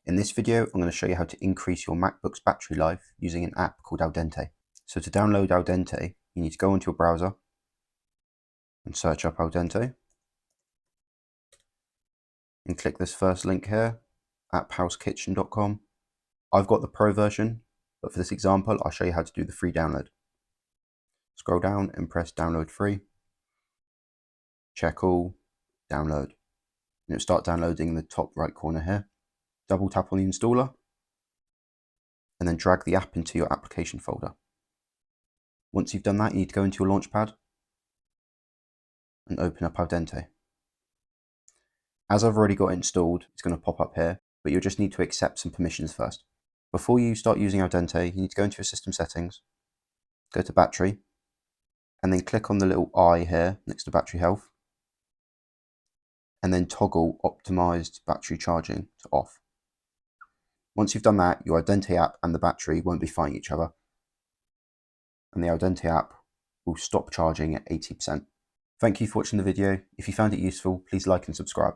In this video, I'm going to show you how to increase your MacBook's battery life using an app called Aldente. So to download Aldente, you need to go into your browser and search up Aldente and click this first link here, apphouse-kitchen.com. I've got the pro version, but for this example, I'll show you how to do the free download. Scroll down and press download free. Check all, download. And it'll start downloading in the top right corner here. Double tap on the installer and then drag the app into your application folder. Once you've done that, you need to go into your Launchpad and open up Aldente. As I've already got it installed, it's going to pop up here, but you'll just need to accept some permissions first. Before you start using Aldente, you need to go into your system settings, go to battery, and then click on the little eye here next to battery health, and then toggle optimized battery charging to off. Once you've done that, your Aldente app and the battery won't be fighting each other, and the Aldente app will stop charging at 80%. Thank you for watching the video. If you found it useful, please like and subscribe.